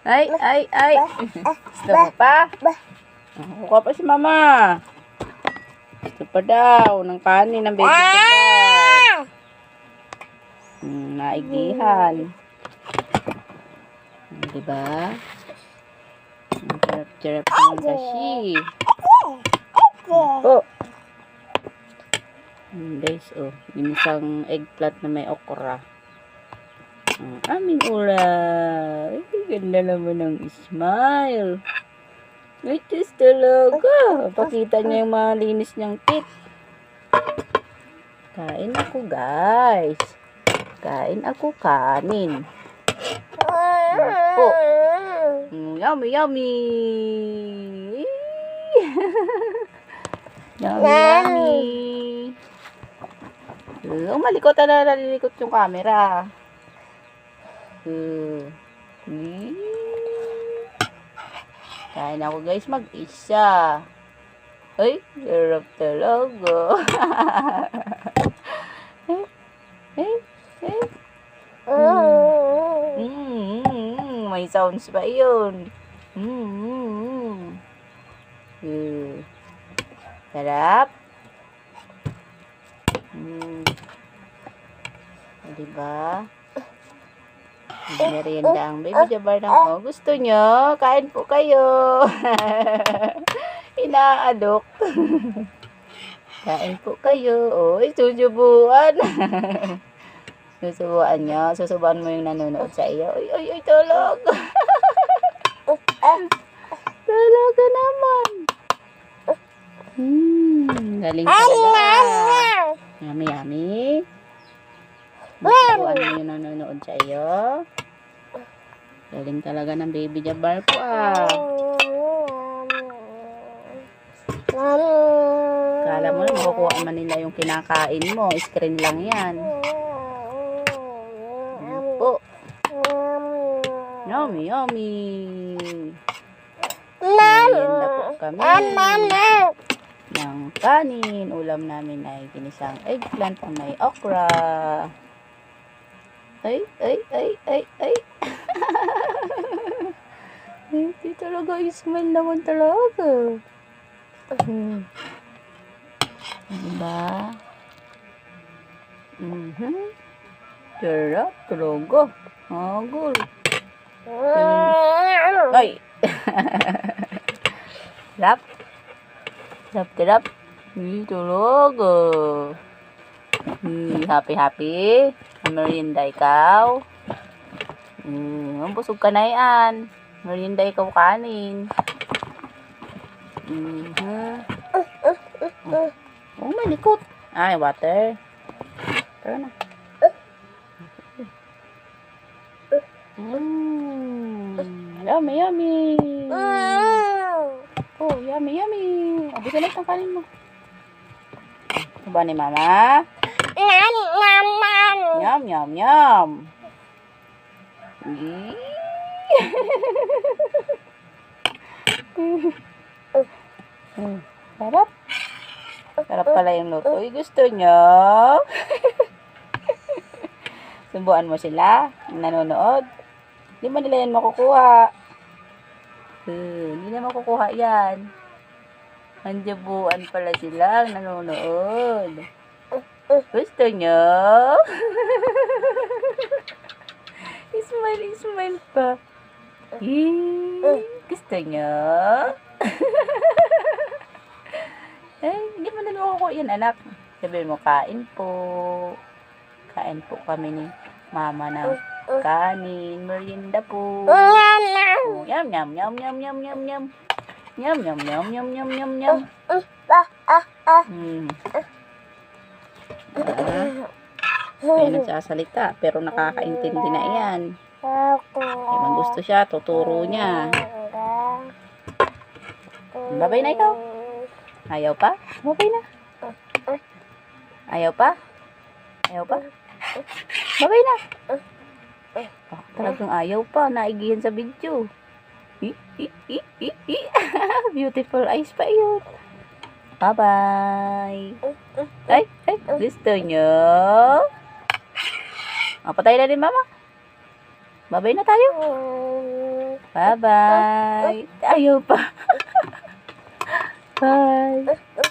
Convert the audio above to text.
Ay, ay, ay. Gusto mo pa? Kuha pa si mama. Gusto pa daw ng kanin ng baby Jabal. Naigihan. Diba? Ang sarap-sarap ng dashi. Oh. Guys, ginisang eggplant na may okra. Ang aming ulam. Ay, ganda naman ng smile. It is talaga. Pakita niya yung malinis niyang teeth. Kain ako, guys. Kain ako kanin. Oh. Yummy, yummy. Yummy, yummy. Malikot na nalilikot yung camera. Kain ako, guys, mag-isa. Ay, sarap talaga. May sounds pa yun. Sarap. Diba? Merienda ang baby Jabal ng gusto nyo. Kain po kayo. Inaadok. Kain po kayo. Oy, susubuan. Susubuan nyo. Susubuan mo yung nanonood sa iyo. Oy, oy, oy, tulog. Talaga naman. Galing talaga. Yummy, yummy. Susubuan mo yung nanonood sa iyo. Galing talaga ng baby Jabal po Kala mo lang, makukuha man nila yung kinakain mo. Screen lang yan. Po. Yummy, yummy. Merienda po kami. Ng kanin. Ulam namin ay ginisang eggplant ang may okra. Ay, ay, ay, ay, ay. Hindi talaga smile naman talaga. Diba? Sarap talaga. Agol. Ay. Sarap. Sarap, sarap. Talaga. Happy, happy. Merienda ikaw. Busog ka na yan. Merienda ikaw kanin. May likot. Ay, water. Tara na. Yummy, yummy. Oh, yummy, yummy. Bisa na itong kanin mo. Ito ba ni mama? Yum, yum, yum. Sarap. Sarap pala yung luto. Uy, gusto nyo? Subuan mo sila. Nanonood. Hindi ba nila yan makukuha? Hindi na makukuha yan. Andiyabuan pala sila. Nanonood. Gusto nyo? Smile, smile pa. Gusto nyo? Hindi mo na makukuha yan, anak. Sabihin mo, kain po. Kain po kami ni mama ng kanin. Merienda po. Yum, yum, yum, yum, yum, yum, yum. Yum, yum, yum, yum, yum, yum, yum. Ay, nagsasalita, pero nakakaintindi na yan. Ay, man gusto siya, tuturo niya. Babay na ikaw. Ayaw pa? Babay na. Ayaw pa? Ayaw pa? Babay na. Talagang ayaw pa. Naigihan sa video. Beautiful eyes pa yun. Bye-bye. Ay, gusto nyo? Patay na din, mama. Babay na tayo. Bye-bye. Ayaw pa. Bye.